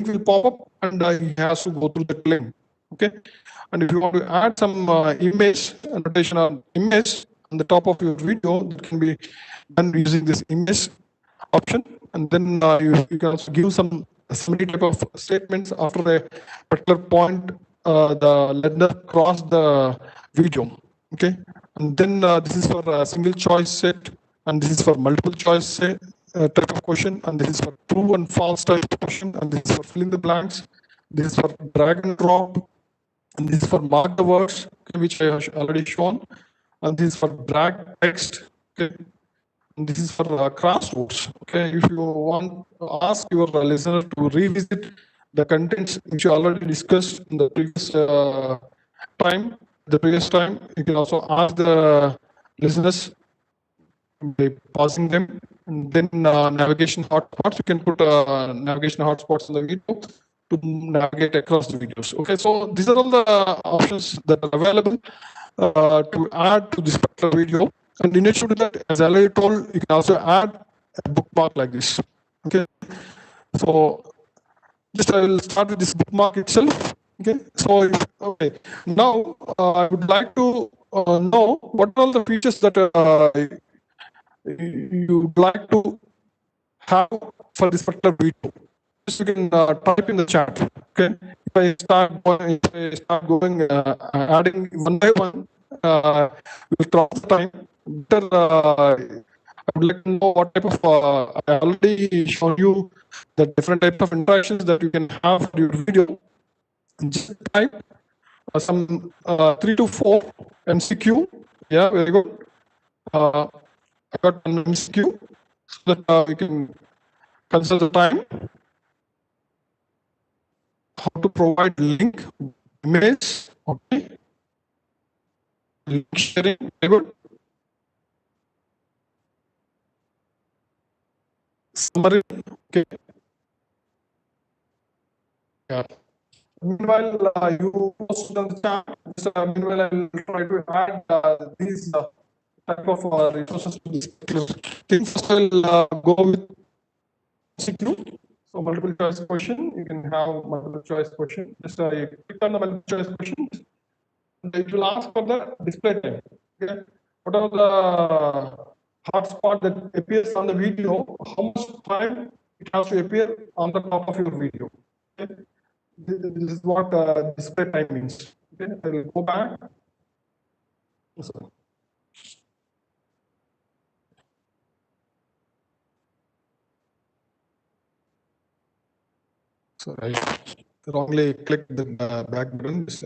link will pop up, and he has to go through that link. Okay, and if you want to add some image annotation or image on the top of your video, that can be done using this image option. And then you can also give some summary type of statements after a particular point the learner cross the video. Okay, and then this is for a single choice set, and this is for multiple choice set, type of question, and this is for true and false type of question, and this is for fill in the blanks, this is for drag and drop, and this is for mark the words, okay, which I have already shown, and this is for drag text. Okay, and this is for crosswords. Okay, if you want to ask your listener to revisit the contents which you already discussed in the previous time, you can also ask the listeners by pausing them, and then navigation hotspots. You can put navigation hotspots in the video to navigate across the videos. Okay, so these are all the options that are available to add to this particular video. And in addition to that, as I already told, you can also add a bookmark like this. Okay, so just I will start with this bookmark itself. Okay, so okay, now I would like to know what are all the features that you would like to have for this particular video. Just you can type in the chat. Okay, if I start going adding one by one, we'll cross the time. Better, I would like to know what type of. I already shown you the different types of interactions that you can have for your video. Just type some 3 to 4 MCQ. Yeah, very good. I got an MCQ so that we can consult the time. How to provide link, image, okay. Link sharing, very good. Summary, okay. Yeah. Meanwhile, you post on the chat. Meanwhile, I will try to add these type of resources to this thing. First, I will go with CQ. So multiple choice question. You can have multiple choice question. Just click on the multiple choice question. And it will ask for the display time. Okay. What are the hotspot that appears on the video? How much time it has to appear on the top of your video? Okay. This is what display time means. Okay, I will go back. So I wrongly clicked the back button. This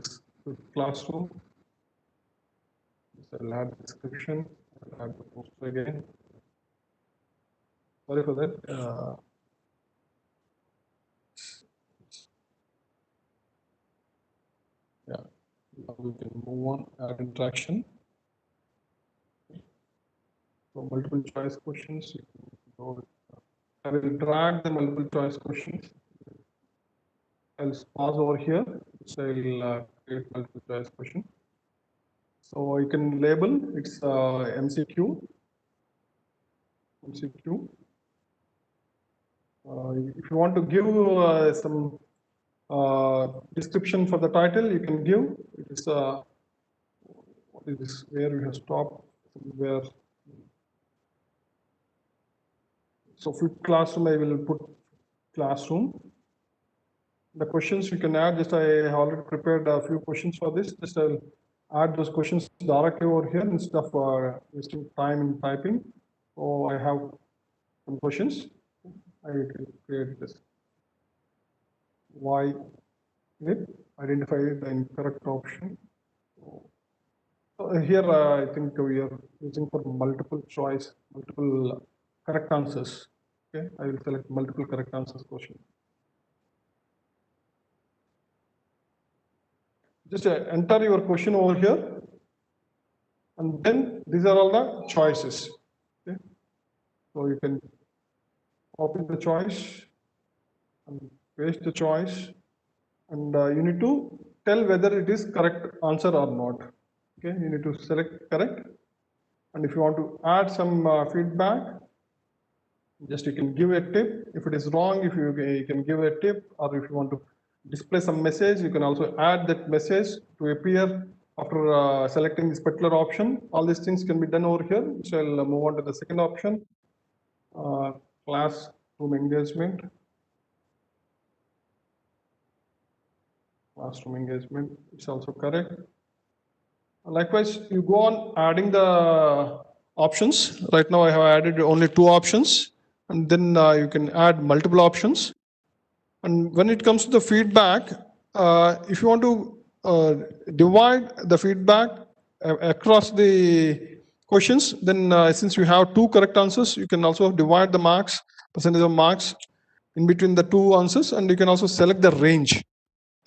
is classroom. I'll add the description. I'll add the poster again. Sorry for that. Yeah, now we can move on. Add interaction. So multiple choice questions. I will drag the multiple choice questions. I'll pause over here. So I'll create multiple choice question. So you can label it's MCQ. MCQ. If you want to give some description for the title, you can give. It is what is this? Where we have stopped? Where? So flip classroom, I will put classroom. The questions you can add. Just I already prepared a few questions for this. Just I'll add those questions directly over here instead of wasting time in typing. So I have some questions. I will create this. Why it identify the incorrect option. So here I think we are using for multiple choice, multiple correct answers. Okay, I will select multiple correct answers question. Just enter your question over here, and then these are all the choices. Okay, so you can copy the choice and paste the choice and you need to tell whether it is correct answer or not. Okay, you need to select correct, and if you want to add some feedback, just you can give a tip. If it is wrong, if you can give a tip, or if you want to display some message, you can also add that message to appear after selecting this particular option. All these things can be done over here. So I'll move on to the second option, classroom engagement. Classroom engagement is also correct. Likewise, you go on adding the options. Right now I have added only 2 options, and then you can add multiple options. And when it comes to the feedback, if you want to divide the feedback across the questions, then since you have 2 correct answers, you can also divide the marks, percentage of marks in between the 2 answers, and you can also select the range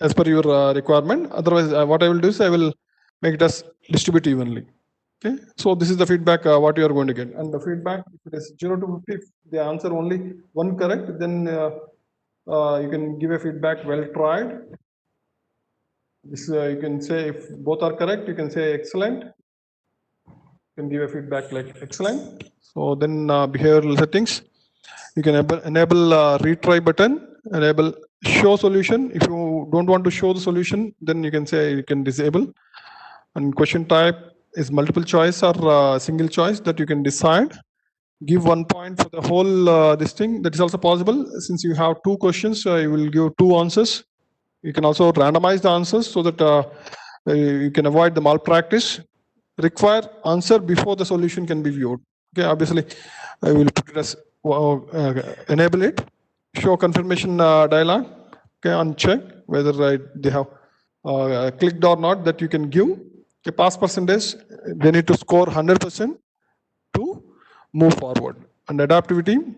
as per your requirement. Otherwise, what I will do is I will make it as distribute evenly. Okay, so this is the feedback what you are going to get. And the feedback, if it is 0 to 50, if they answer only 1 correct, then you can give a feedback well tried. This you can say if both are correct, you can say excellent. You can give a feedback like excellent. So then behavioral settings, you can enable retry button, enable show solution. If you don't want to show the solution, then you can say you can disable. And question type is multiple choice or single choice that you can decide. Give 1 point for the whole this thing. That is also possible. Since you have 2 questions, you will give 2 answers. You can also randomize the answers so that you can avoid the malpractice. Require answer before the solution can be viewed. Okay, obviously, I will put it as enable it. Show confirmation dialog. Okay, uncheck whether they have clicked or not. That you can give. Okay, pass percentage. They need to score 100% to move forward. And adaptivity.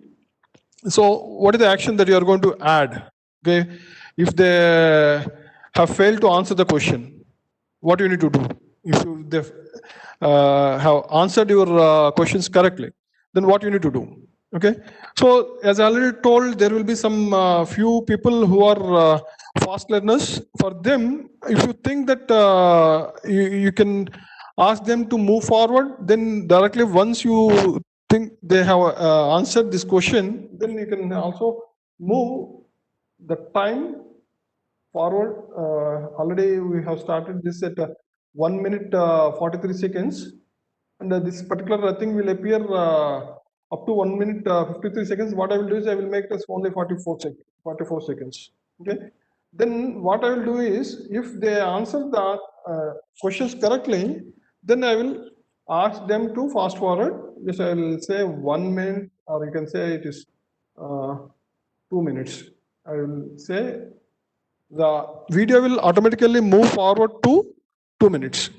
So, what is the action that you are going to add? Okay, if they have failed to answer the question, what do you need to do? If they have answered your questions correctly, then what you need to do? Okay, so as I already told, there will be some few people who are fast learners. For them, if you think that you can ask them to move forward, then directly once you think they have answered this question, then you can also move the time forward. Already we have started this at 1 minute 43 seconds, and this particular thing will appear up to 1 minute 53 seconds. What I will do is I will make this only 44 seconds. Okay. Then what I will do is, if they answer the questions correctly, then I will ask them to fast forward. Yes, I will say 1 minute, or you can say it is 2 minutes. I will say the video will automatically move forward to 2 minutes.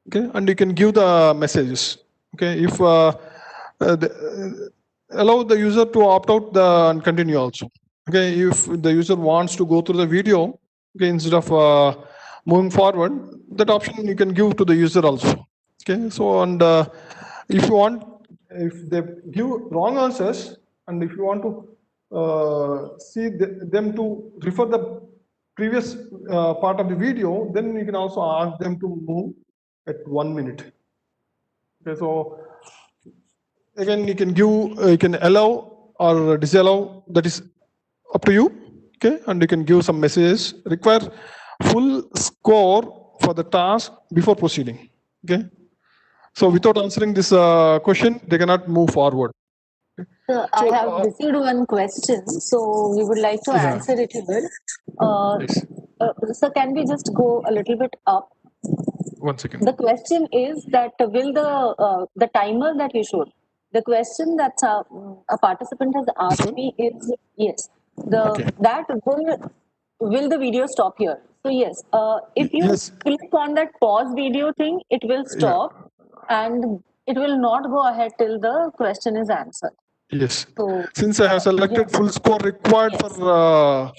Okay, and you can give the messages. Okay, if allow the user to opt out and continue also. Okay, if the user wants to go through the video, okay, instead of moving forward, that option you can give to the user also. Okay, so and if you want, if they give wrong answers, and if you want to see them to refer the previous part of the video, then you can also ask them to move at 1 minute. Okay, so again, you can give, you can allow or disallow. That is up to you. Okay, and you can give some messages. Require full score for the task before proceeding. Okay, so without answering this question, they cannot move forward. Okay. So I have received one question, so we would like to answer it here. Yes. So can we just go a little bit up? 1 second. The question is that will the timer that you showed, the question that a participant has asked me is, yes, that will the video stop here? So yes, if you click on that pause video thing, it will stop and it will not go ahead till the question is answered. Yes. So, since I have selected full score required for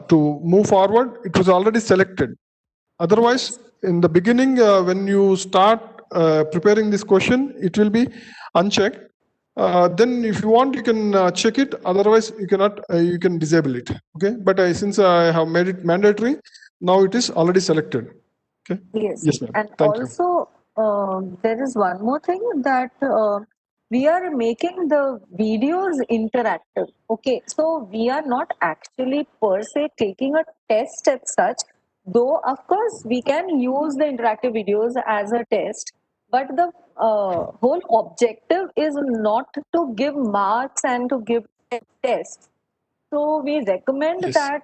to move forward, it was already selected. Otherwise, in the beginning, when you start preparing this question, it will be unchecked. then if you want, you can check it. Otherwise, you cannot. You can disable it. Okay. But since I have made it mandatory, now it is already selected. Okay. Yes, Yes, ma'am. and Thank you. also there is one more thing that we are making the videos interactive. Okay, so we are not actually per se taking a test as such, though of course we can use the interactive videos as a test, but the whole objective is not to give marks and to give tests. So we recommend Yes. that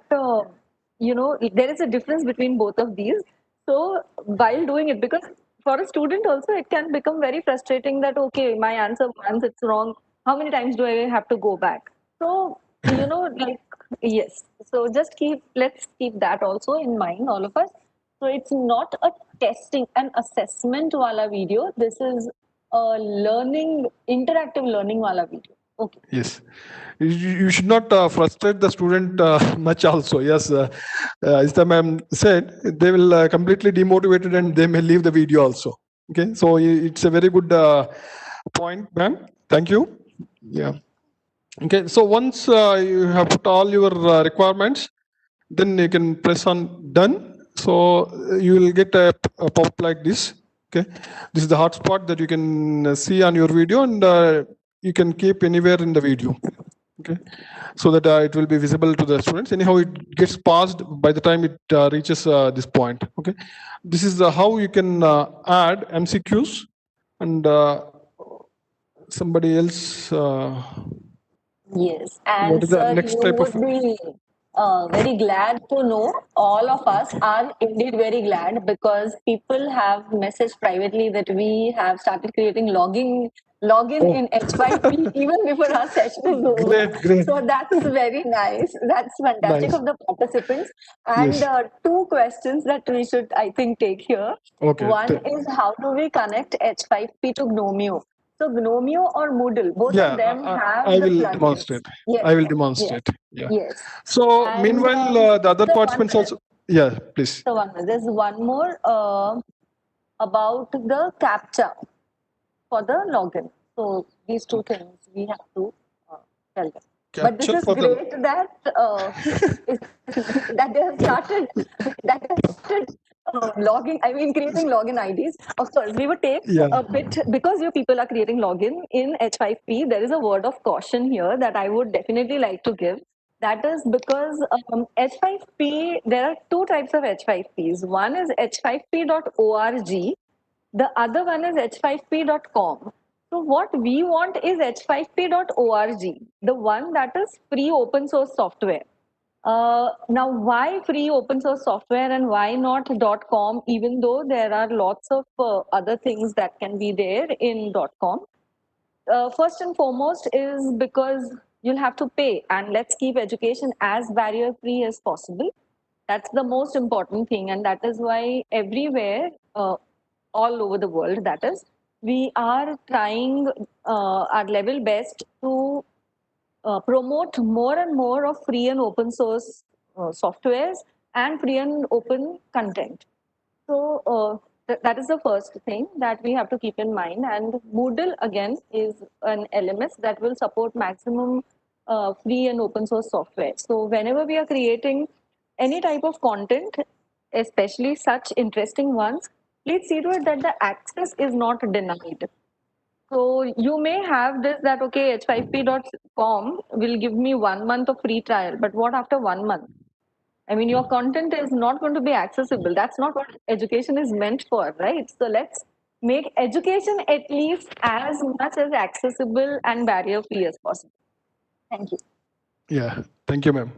there is a difference between both of these. So while doing it, because for a student also it can become very frustrating that okay, my answer once it's wrong, how many times do I have to go back? So like yes. So just let's keep that also in mind, all of us. So it's not a testing and assessment wala video. This is a learning, interactive learning wala video. Okay. Yes, you should not frustrate the student much also. Yes, as the ma'am said, they will completely demotivated and they may leave the video also. Okay, so it's a very good point, ma'am. Thank you. Yeah. Okay, so once you have put all your requirements, then you can press on done. So you will get a pop like this. Okay, this is the hotspot that you can see on your video, and you can keep anywhere in the video. Okay, so that it will be visible to the students. Anyhow, it gets paused by the time it reaches this point. Okay, this is how you can add MCQs and somebody else. Yes, What and is the sir, next you type of? would be very glad to know. All of us are indeed very glad because people have messaged privately that we have started creating login Oh, in H5P even before our session is over. great, great, So that's very nice. That's fantastic nice. of the participants. And Yes. two questions that we should, I think, take here. Okay. One is how do we connect H5P to Gnomio? So Gnomio or Moodle, both of Yeah, them I have the will plugins. demonstrate. Yes, I will yes, yes, demonstrate. Yeah. yes. So And meanwhile, the other so one participants minute. also. Yeah, please. So 1 minute. There's one more about the captcha for the login. So these two Okay. things we have to uh, tell them. But this Capture is for the. great that that they have started logging. I mean, creating login IDs. Of course, we would take Yeah. a bit because your people are creating login in H5P. There is a word of caution here that I would definitely like to give. That is because H5P, there are two types of H5Ps. One is h5p.org, the other one is h5p.com. So what we want is h5p.org, the one that is free open source software. Now, why free open source software and why not .com, even though there are lots of other things that can be there in .com? First and foremost is because you'll have to pay, and let's keep education as barrier free as possible. That's the most important thing, and that is why everywhere, all over the world, that is, we are trying our level best to promote more and more of free and open source softwares and free and open content. So that is the first thing that we have to keep in mind. And Moodle again is an LMS that will support maximum free and open source software. So whenever we are creating any type of content, especially such interesting ones, please see to it that the access is not denied. So you may have this that okay, h5p.com will give me 1 month of free trial, but what after 1 month? I mean, your content is not going to be accessible. That's not what education is meant for, right? So let's make education at least as much as accessible and barrier free as possible. Thank you. Yeah. Thank you, ma'am.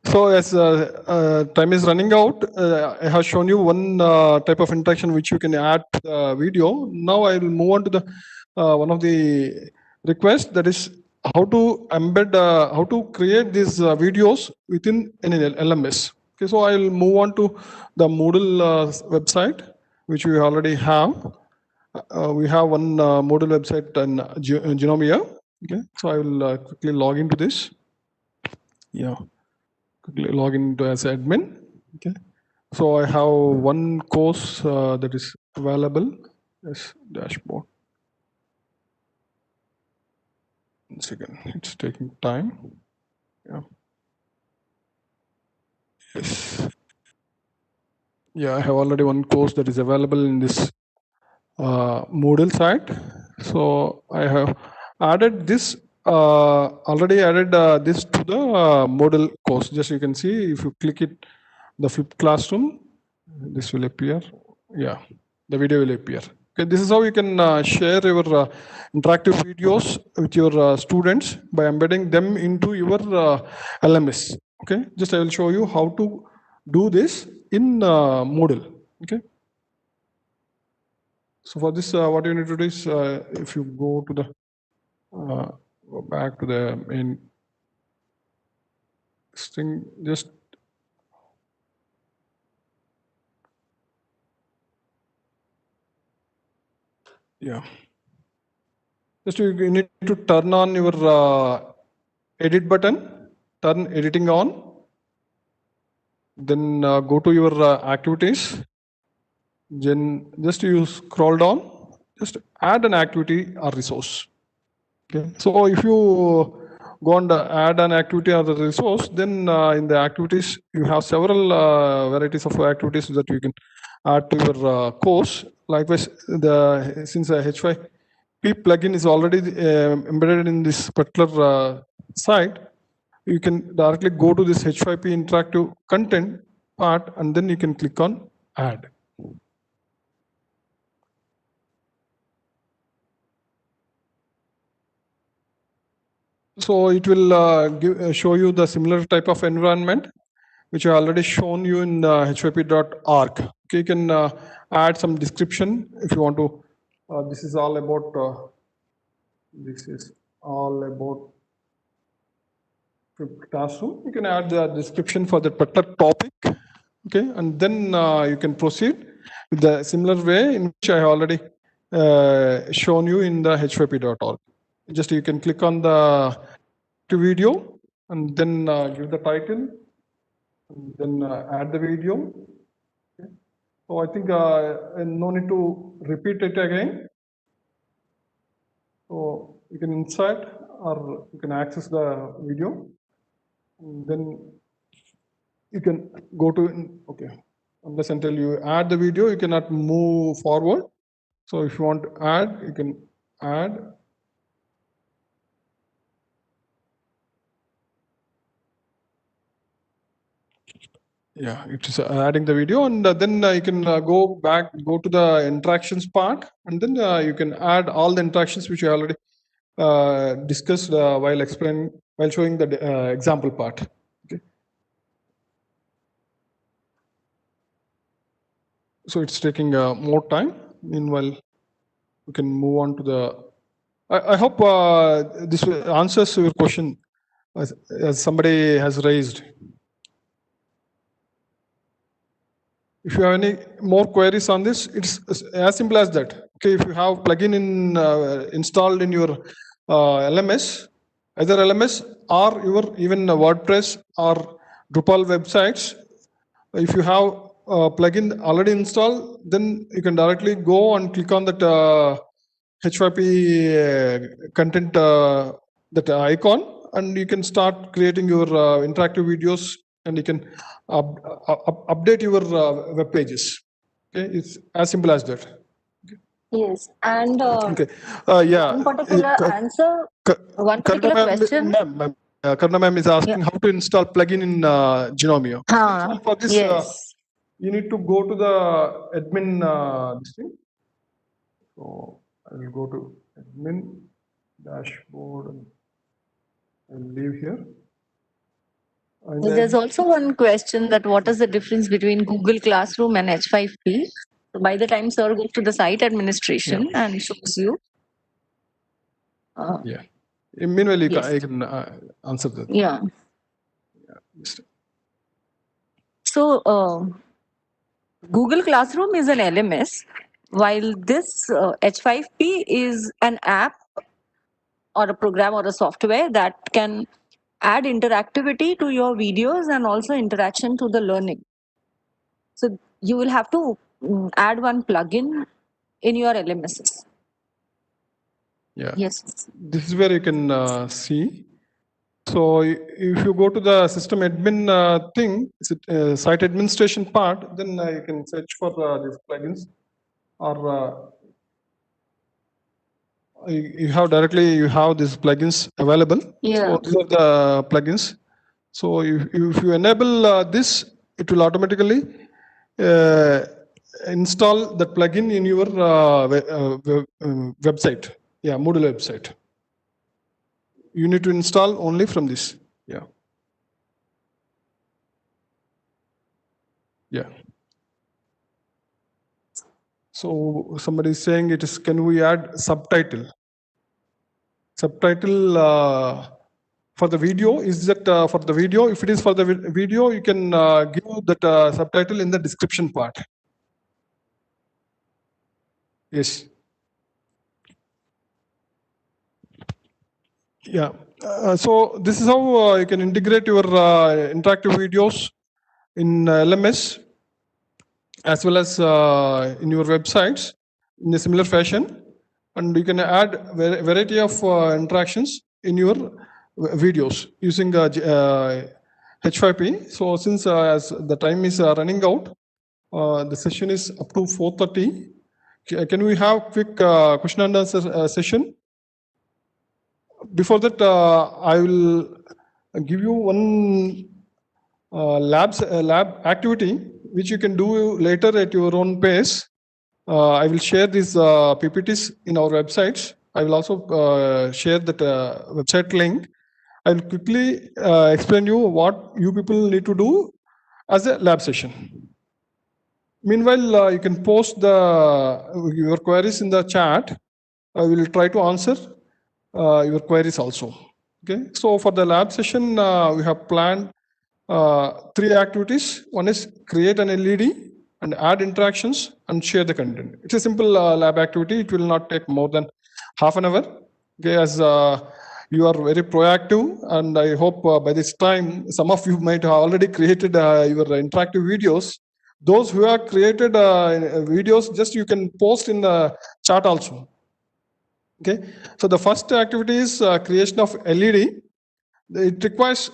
So as time is running out, I have shown you one type of interaction which you can add to the video. Now I will move on to the one of the requests, that is how to embed, how to create these videos within an LMS. Okay, so I will move on to the Moodle website, which we already have. We have one Moodle website in Genomia. Okay, so I will quickly log into this. Yeah. Quickly log into as admin. Okay, so I have one course that is available as dashboard. Once again, it's taking time. Yeah. Yes. Yeah, I have already one course that is available in this Moodle site. So I have added this, already added this to the Moodle course. Just you can see, if you click it, the flipped classroom, this will appear. Yeah, the video will appear. Okay, this is how you can share your interactive videos with your students by embedding them into your LMS. Okay, just I will show you how to do this in Moodle. Okay. So for this, what you need to do is, if you go to the, go back to the main string, just yeah, just you need to turn on your edit button, turn editing on, then go to your activities, then just you scroll down, just add an activity or resource. Okay, so if you go and add an activity or the resource, then in the activities you have several varieties of activities that you can add to your course. Likewise, the since the H5P plugin is already embedded in this particular site, you can directly go to this H5P interactive content part, and then you can click on add. So it will show you the similar type of environment, which I already shown you in hyp.org. Okay, you can add some description if you want to. This is all about. This is all about classroom. You can add the description for that particular topic. Okay, and then you can proceed with the similar way in which I have already shown you in the hyp.org. Just you can click on the video and then give the title, and then add the video. Okay. So I think no need to repeat it again. So you can insert or you can access the video, and then you can go to, okay, unless until you add the video, you cannot move forward. So if you want to add, you can add. Yeah, it is adding the video, and then you can go to the interactions part, and then you can add all the interactions which you already discussed while showing the example part. Okay. So it's taking more time. Meanwhile, we can move on to the. I hope this answers your question, as somebody has raised. If you have any more queries on this, it's as simple as that. Okay, if you have plugin installed in your LMS, either LMS or your even WordPress or Drupal websites, if you have a plugin already installed, then you can directly go and click on that H5P content, that icon, and you can start creating your interactive videos, and you can update your web pages. Okay, it's as simple as that. Yes, and Okay, yeah. one particular answer, one particular question. Karna ma'am is Yeah. asking how to install plugin in Genomio. So for this, Yes. you need to go to the admin this thing. So I will go to admin dashboard and I'll leave here. And There's also one question that what is the difference between Google Classroom and H5P? So by the time sir goes to the site administration and shows you. Yeah. Meanwhile, Yes. I can answer that. Yeah. Just- So Google Classroom is an LMS, while this H5P is an app or a program or a software that can add interactivity to your videos and also interaction to the learning. So you will have to add one plugin in your LMSs. Yeah. Yes. This is where you can see. So if you go to the system admin thing, site administration part, then you can search for these plugins, or you have these plugins available. Yeah. So these are the plugins. So if you enable this, it will automatically install that plugin in your website. Yeah, Moodle website. You need to install only from this. Yeah. Yeah. So somebody is saying it is, can we add subtitle? Subtitle for the video, is that for the video? If it is for the video, you can give that subtitle in the description part. Yes. Yeah. So this is how you can integrate your interactive videos in LMS as well as in your websites in a similar fashion, and you can add variety of interactions in your videos using H5P. So since as the time is running out, the session is up to 4:30. Can we have quick question and answer session? Before that, I will give you one lab activity which you can do later at your own pace. I will share these PPTs in our websites. I will also share that website link. I will quickly explain you what you people need to do as a lab session. Meanwhile, you can post your queries in the chat. I will try to answer your queries also. Okay. So for the lab session, we have planned 3 activities. One is create an LED and add interactions and share the content. It's a simple lab activity. It will not take more than half an hour. Okay, as you are very proactive, and I hope by this time some of you might have already created your interactive videos. Those who have created videos, just you can post in the chat also. Okay, so the first activity is creation of LED. It requires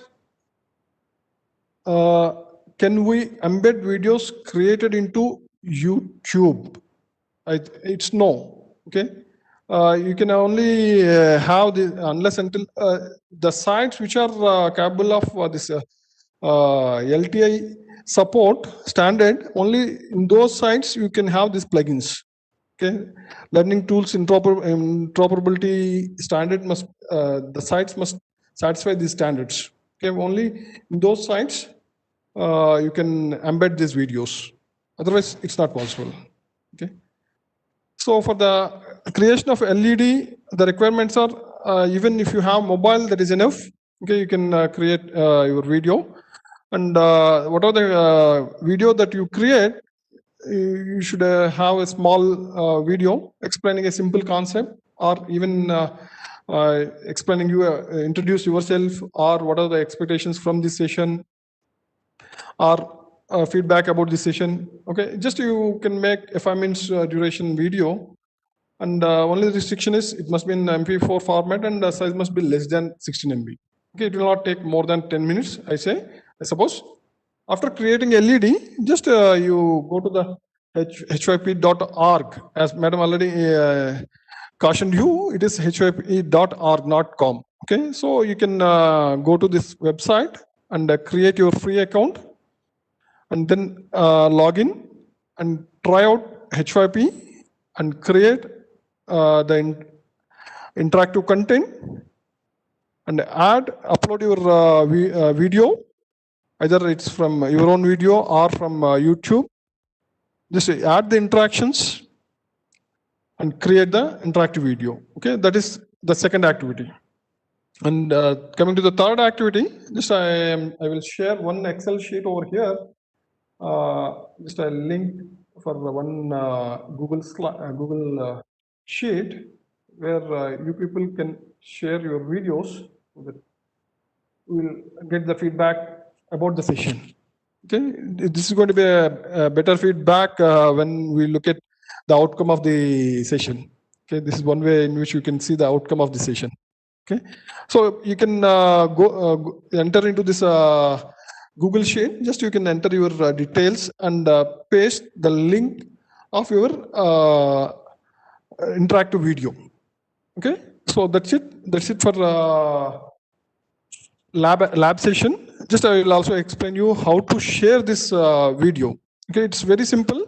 can we embed videos created into YouTube? It's no. Okay, you can only have the unless until the sites which are capable of this LTI support standard. Only in those sites you can have these plugins. Okay, learning tools interoperability standard must the sites must satisfy these standards. Okay, only in those sites you can embed these videos. Otherwise, it's not possible. Okay. So for the creation of LED, the requirements are even if you have mobile, that is enough. Okay, you can create your video, and whatever the video that you create, you should have a small video explaining a simple concept, or even explaining introduce yourself, or what are the expectations from this session, or feedback about the session. Okay, just you can make a 5 minutes duration video, and only restriction is it must be in MP4 format, and the size must be less than 16 MB. Okay, it will not take more than 10 minutes, I suppose. After creating LED, just you go to the hyp.org, as madam already cautioned you, it is hyp.org, not com. Okay, so you can go to this website and create your free account, and then log in and try out H5P and create the interactive content and upload your video, either it's from your own video or from YouTube. Just add the interactions and create the interactive video. Okay, that is the second activity. And coming to the third activity, just I will share one Excel sheet over here. Just a link for one Google sheet where you people can share your videos. So that we'll get the feedback about the session. Okay, this is going to be a better feedback when we look at the outcome of the session. Okay, this is one way in which you can see the outcome of the session. Okay, so you can enter into this Google Sheet. Just you can enter your details and paste the link of your interactive video. Okay, so that's it. That's it for lab session. Just I will also explain you how to share this video. Okay, it's very simple.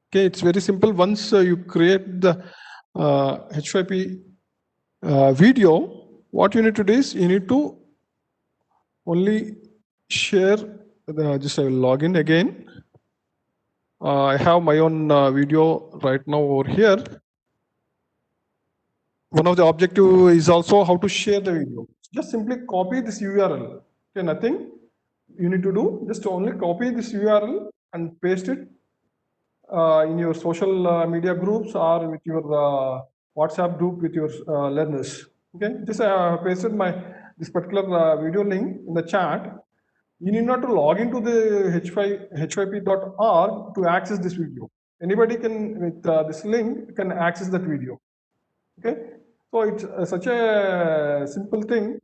Okay, it's very simple. Once you create the H5P video, what you need to do is you need to only share just I will log in again. I have my own video right now over here. One of the objective is also how to share the video. Just simply copy this URL. Okay, nothing you need to do. Just only copy this URL and paste it in your social media groups or with your WhatsApp group with your learners. Okay, just pasted this particular video link in the chat. You need not to log into the h5p.org to access this video. Anybody can, with this link, can access that video. Okay, so it's such a simple thing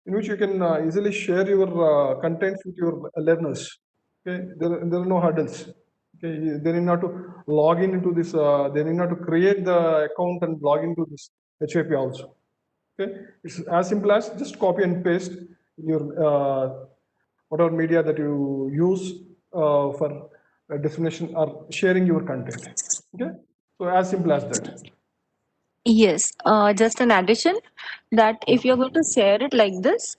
in which you can easily share your contents with your learners. Okay, there are no hurdles. Okay, they need not to log in into this. They need not to create the account and log into this HAP also. Okay, it's as simple as just copy and paste your whatever media that you use for dissemination or sharing your content. Okay, so as simple as that. Yes, just an addition that if you're going to share it like this,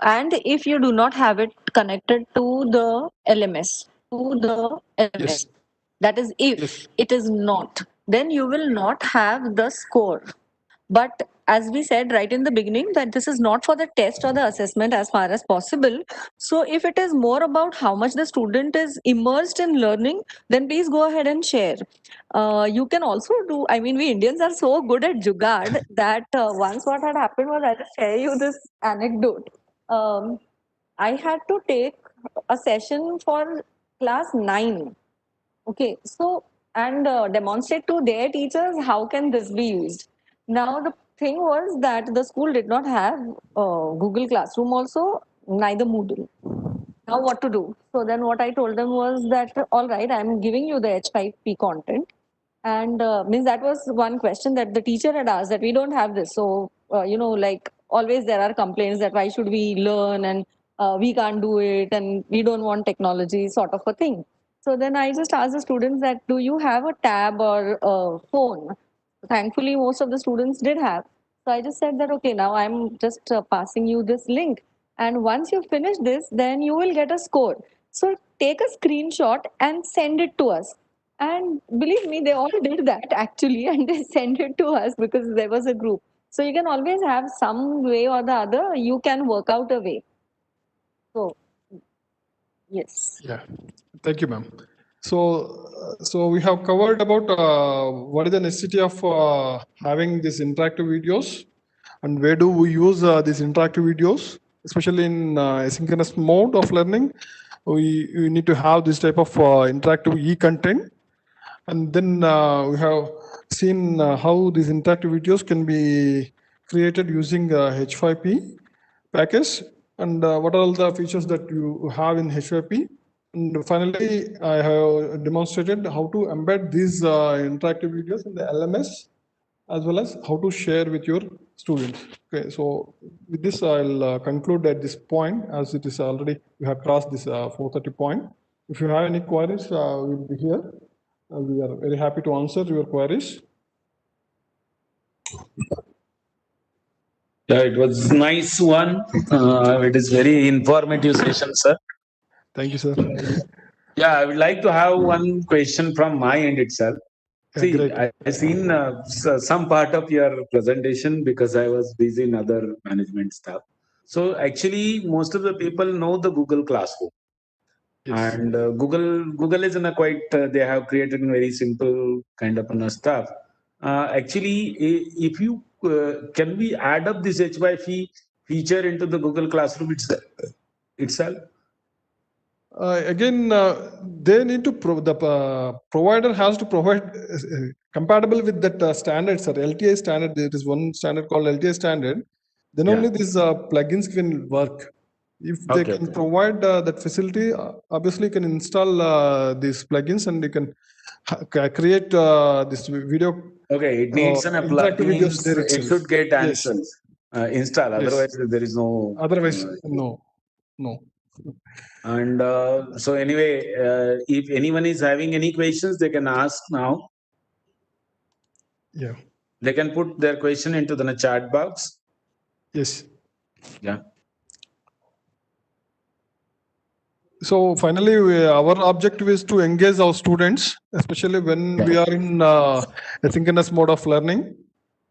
and if you do not have it connected to the LMS, Yes. that is, Yes. if it is not, then you will not have the score. But as we said right in the beginning, that this is not for the test or the assessment as far as possible. So if it is more about how much the student is immersed in learning, then please go ahead and share. You can also do, I mean, we Indians are so good at jugaad that once what had happened was, I'll just share you this anecdote. I had to take a session for class 9. Okay, so and demonstrate to their teachers how can this be used. Now the thing was that the school did not have Google Classroom also, neither Moodle. Now what to do? So then what I told them was that all right, I'm giving you the H5P content, and means that was one question that the teacher had asked, that we don't have this. So like always there are complaints that why should we learn, and we can't do it, and we don't want technology, sort of a thing. So then I just asked the students that do you have a tab or a phone? Thankfully most of the students did have. So I just said that okay, now I'm just passing you this link, and once you finish this, then you will get a score. So take a screenshot and send it to us. And believe me, they all did that actually, and they sent it to us because there was a group. So you can always have some way or the other, you can work out a way. So, yes. Yeah. Thank you, ma'am. So we have covered about what is the necessity of having these interactive videos, and where do we use these interactive videos, especially in asynchronous mode of learning. We need to have this type of interactive e-content, and then we have seen how these interactive videos can be created using H5P package, and what are all the features that you have in H5P. And finally, I have demonstrated how to embed these interactive videos in the LMS, as well as how to share with your students. Okay, so with this, I'll conclude at this point, as it is already, we have crossed this 4:30 point. If you have any queries, we'll be here. We are very happy to answer your queries. Yeah, it was nice one. It is very informative session, sir. Thank you, sir. Yeah, I would like to have one question from my end itself. See, Great. I seen some part of your presentation because I was busy in other management stuff. So actually, most of the people know the Google Classroom, Yes. and Google is in a quite they have created a very simple kind of stuff. Actually, if you can we add up this HYP feature into the Google Classroom itself? Again, they need to the provider has to provide compatible with that standard, sir. LTI standard. There is one standard called LTI standard. Then only these plugins can work. If they can provide that facility, obviously you can install these plugins and you can create this video. Okay, it needs an interactive videos plugins. there It itself. should get Yes. installed. Yes. Otherwise, there is no. Otherwise, no. And so anyway, if anyone is having any questions, they can ask now. Yeah. They can put their question into the chat box. Yes. Yeah. So finally, our objective is to engage our students, especially when we are in asynchronous mode of learning.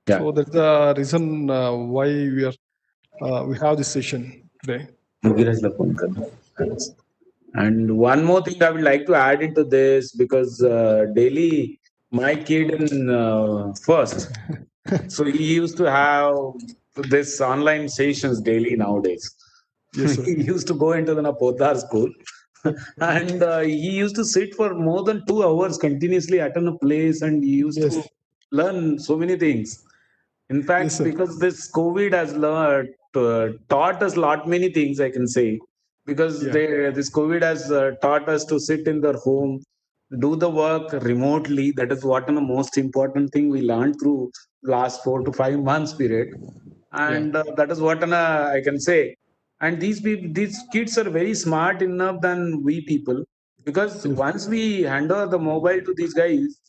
Yeah. So that's the reason why we have this session today. And one more thing I would like to add into this, because daily my kid in first, so he used to have this online sessions daily nowadays. Yes, sir. He used to go into the Podar school and he used to sit for more than 2 hours continuously at a place, and he used to learn so many things. In fact, because this COVID has taught us lot many things, I can say, because this COVID has taught us to sit in their home, do the work remotely. That is what the most important thing we learned through last 4 to 5 months period, and that is what I can say. And these kids are very smart enough than we people, because once we hand over the mobile to these guys,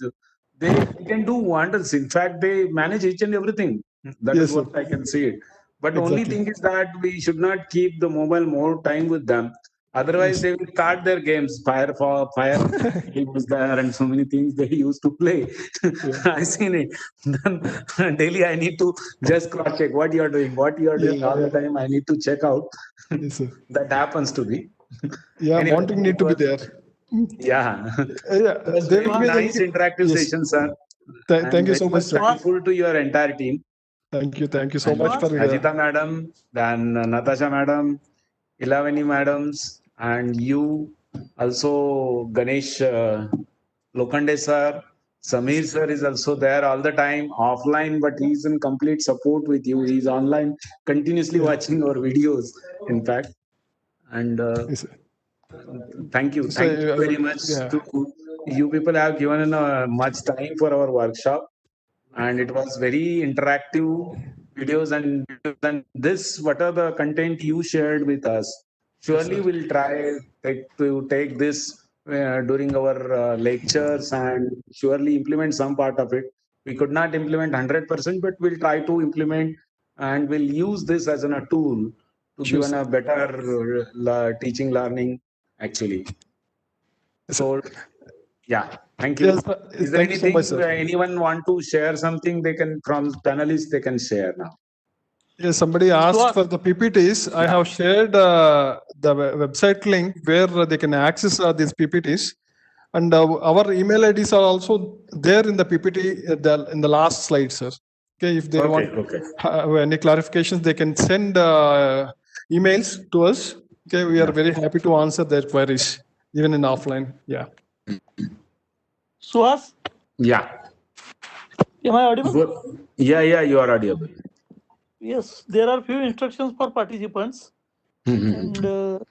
they can do wonders. In fact, they manage each and everything. That is what I can see it. But only thing is that we should not keep the mobile more time with them. Otherwise, they will start their games. Fire was there, and so many things they used to play. I seen it. Then daily, I need to just cross check what you are doing, all the time. I need to check out. That happens to me. Yeah, anyway, wanting need to be there. Yeah. It was very nice interactive session, sir. Thank you so much, sir. Thankful to your entire team. Thank you so much for Ajita madam, then Natasha madam, Ilavani madams, and you, also Ganesh Lokande sir. Samir sir is also there all the time offline, but he's in complete support with you. He's online, continuously watching our videos, in fact. And thank you very much to you people. Have given much time for our workshop, and it was very interactive videos. And this, what are the content you shared with us? Surely we'll try to take this during our lectures, and surely implement some part of it. We could not implement 100%, but we'll try to implement, and we'll use this as a tool to give a better teaching learning, actually. So yeah, thank you. Is there anything anyone want to share something? They can, from panelists, they can share now. Yes, somebody asked for the PPTs. I have shared the website link where they can access these PPTs, and our email IDs are also there in the PPT in the last slide, sir. Okay, if they want any clarifications, they can send emails to us. Okay, we are very happy to answer their queries, even in offline. Yeah. Suhas? Yeah. Am I audible? Yeah, you are audible. Yes, there are few instructions for participants. And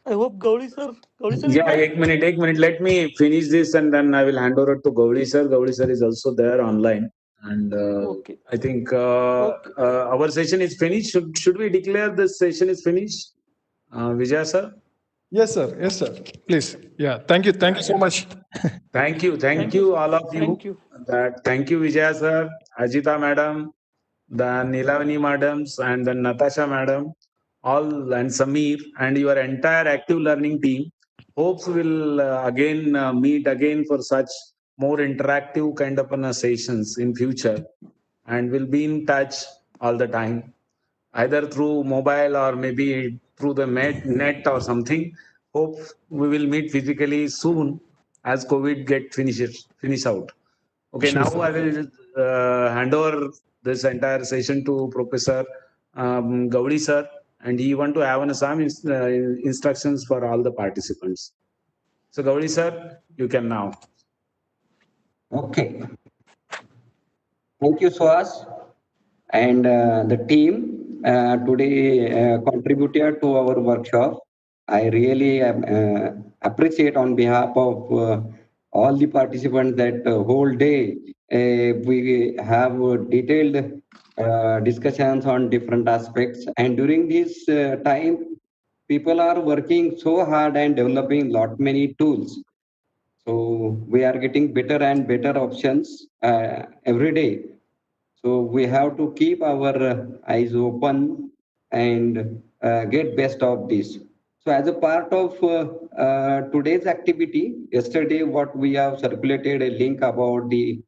I hope Gauri sir. Yeah, एक minute. Let me finish this, and then I will hand over to Gauri sir. Gauri sir is also there online. And I think our session is finished. Should we declare this session is finished? Vijay sir? Yes, sir. Please. Yeah. Thank you so much. Thank you, all of you. Thank you, Vijay sir, Ajita madam, then Nilavani madams, and then Natasha madam, all, and Samir, and your entire active learning team. Hopes we'll again meet again for such more interactive kind of sessions in future, and we'll be in touch all the time, either through mobile or maybe through the net or something. Hope we will meet physically soon as COVID finish out. Okay, now I will hand over this entire session to Professor Gauri sir, and he want to have some instructions for all the participants. So Gauri sir, you can now. Okay. Thank you, Suhas, and the team today contributed to our workshop. I really appreciate on behalf of all the participants that whole day we have detailed discussions on different aspects. And during this time, people are working so hard and developing lot many tools. So we are getting better and better options every day. So we have to keep our eyes open and get best of this. So as a part of today's activity, yesterday what we have circulated a link about the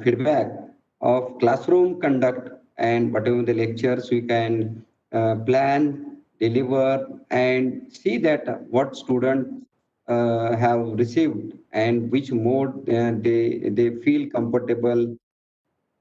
feedback of classroom conduct and whatever the lectures we can plan, deliver, and see that what students have received and which mode they feel comfortable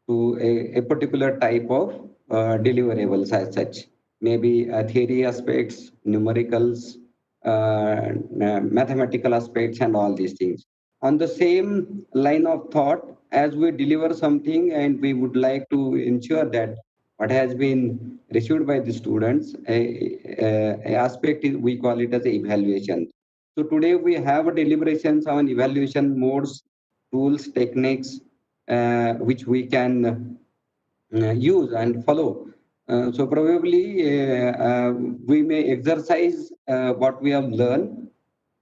to a particular type of deliverables as such. Maybe theory aspects, numericals, mathematical aspects, and all these things. On the same line of thought, as we deliver something and we would like to ensure that what has been received by the students, a aspect is, we call it as a evaluation. So today we have deliberations on evaluation modes, tools, techniques, which we can use and follow. So probably we may exercise what we have learned.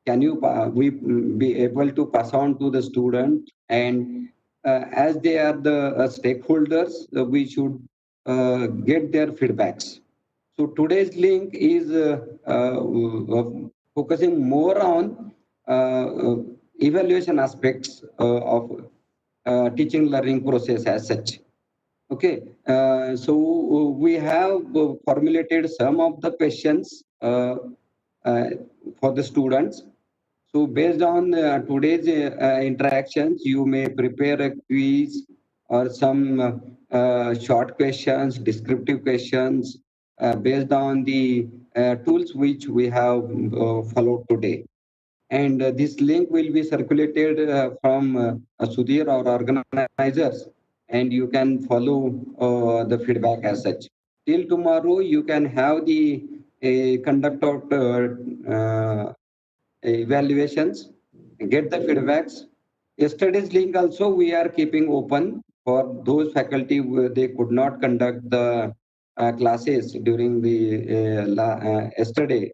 Can you we be able to pass on to the student, and as they are the stakeholders, we should get their feedbacks. So today's link is focusing more on evaluation aspects of teaching learning process as such. Okay, so we have formulated some of the questions uh, for the students. So based on today's interactions, you may prepare a quiz or some short questions, descriptive questions based on the tools which we have followed today. And this link will be circulated from Sudhir or organizers, and you can follow the feedback as such. Till tomorrow, you can have the conduct of evaluations, get the feedbacks. Yesterday's link also we are keeping open for those faculty where they could not conduct the classes during the yesterday.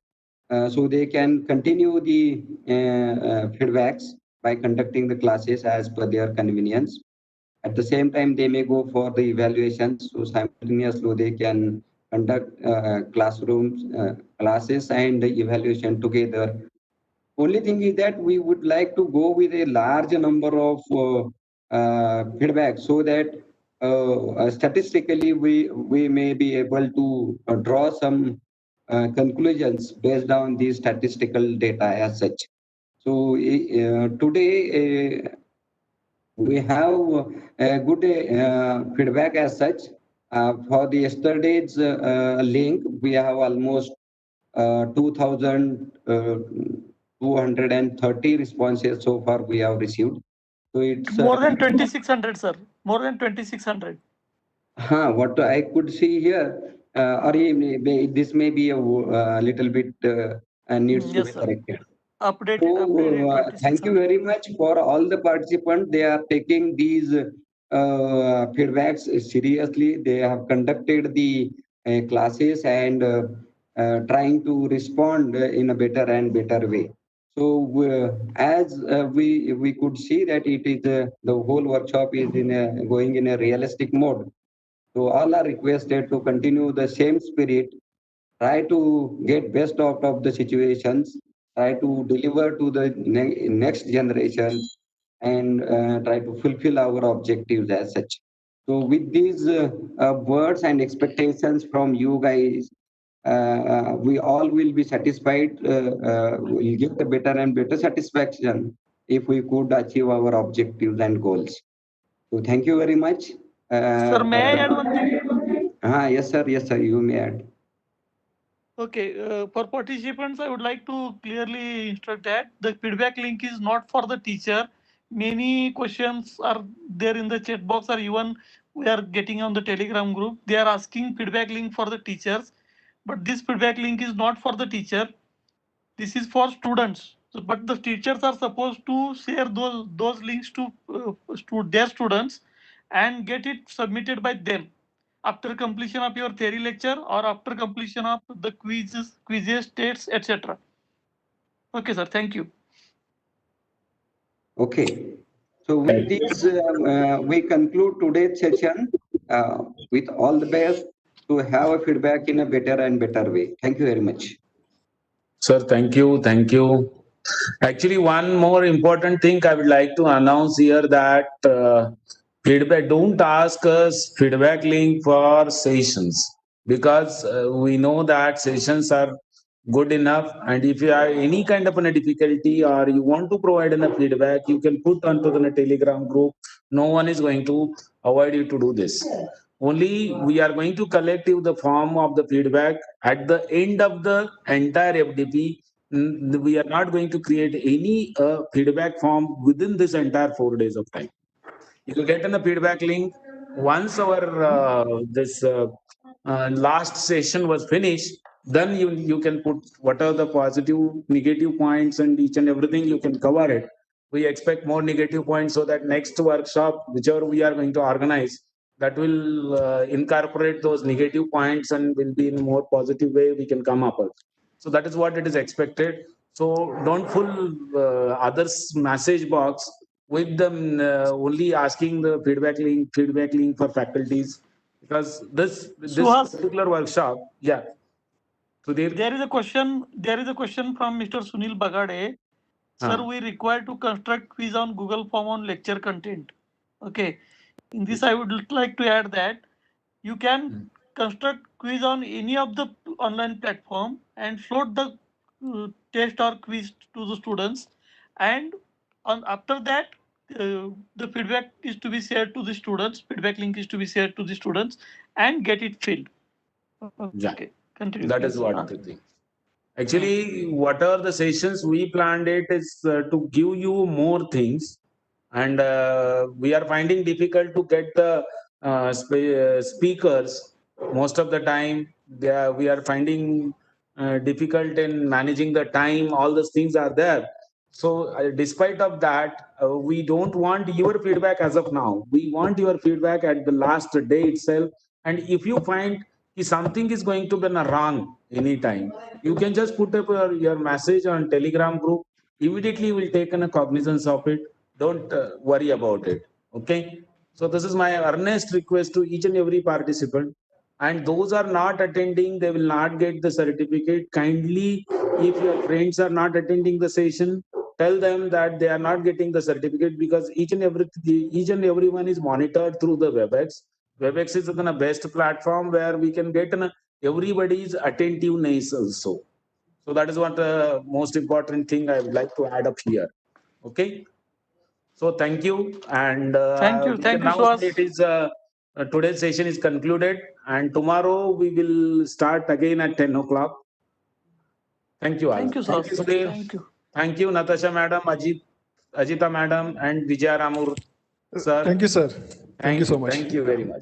So they can continue the feedbacks by conducting the classes as per their convenience. At the same time, they may go for the evaluations. So simultaneously, they can conduct classrooms, classes and the evaluation together. Only thing is that we would like to go with a large number of feedback so that statistically we may be able to draw some conclusions based on these statistical data as such. So today we have a good feedback as such. For the yesterday's link, we have almost 2,230 responses so far we have received. So it's More than 2,600, sir. More than 2,600. what I could see here, or this may be a little bit needs to Yes, be sir. corrected. Updated So, thank you 2,600. very much for all the participants. They are taking these feedbacks seriously. They have conducted the classes and trying to respond in a better and better way. So, as we could see that it is the whole workshop is going in a realistic mode. So all are requested to continue the same spirit, try to get best out of the situations, try to deliver to the next generation, and try to fulfill our objectives as such. So with these words and expectations from you guys, we all will be satisfied. We'll get a better and better satisfaction if we could achieve our objectives and goals. So thank you very much. Sir, may I add one thing? Yes, sir. Yes, sir. You may add. Okay, for participants, I would like to clearly instruct that the feedback link is not for the teacher. Many questions are there in the chat box, or even we are getting on the Telegram group. They are asking feedback link for the teachers, but this feedback link is not for the teacher. This is for students. So, but the teachers are supposed to share those links to their students and get it submitted by them after completion of your theory lecture or after completion of the quizzes, tests, etc. Okay, sir. Thank you. Okay. So with this, we conclude today's session with all the best to have a feedback in a better and better way. Thank you very much. Sir, thank you. Thank you. Actually, one more important thing I would like to announce here that feedback, don't ask us feedback link for sessions, because we know that sessions are good enough. And if you have any kind of a difficulty or you want to provide a feedback, you can put onto the Telegram group. No one is going to avoid you to do this. Only we are going to collect you the form of the feedback at the end of the entire FDP. We are not going to create any feedback form within this entire 4 days of time. You will get in a feedback link once our this last session was finished. Then you can put what are the positive, negative points, and each and everything you can cover it. We expect more negative points so that next workshop, whichever we are going to organize, that will incorporate those negative points and will be in a more positive way we can come up with. So that is what it is expected. So don't full others message box with them only asking the feedback link for faculties, because this Suhas, particular workshop, yeah. Sudhir? there is a question. There is a question from Mr. Sunil Bagade. Sir, we require to construct quiz on Google form on lecture content. Okay. In this, I would like to add that you can construct quiz on any of the online platform and float the test or quiz to the students, and after that the feedback is to be shared to the students, feedback link is to be shared to the students and get it filled. Okay, continue. That is what the thing. Actually, what are the sessions we planned it is to give you more things, and we are finding difficult to get the speakers. Most of the time, we are finding difficult in managing the time. All those things are there. So, despite of that, we don't want your feedback as of now. We want your feedback at the last day itself. And if you find something is going to be wrong anytime, you can just put up your message on Telegram group. Immediately, we'll take a cognizance of it. Don't worry about it. Okay. So this is my earnest request to each and every participant. And those are not attending, they will not get the certificate. Kindly, if your friends are not attending the session, tell them that they are not getting the certificate, because each and everyone is monitored through the WebEx. WebEx is the best platform where we can get everybody's attentiveness also. So that is what most important thing I would like to add up here. Okay. So thank you, and Thank you. we Thank can you, now say Suhas. it is today's session is concluded, and tomorrow we will start again at 10 o'clock. Thank you all. Thank you, Thank you, Suhas. Sudhir. Thank you. Thank you, Natasha madam, Ajita madam, and Vijaya Ramur sir. Thank you, sir. Thank you so much. Thank you very much.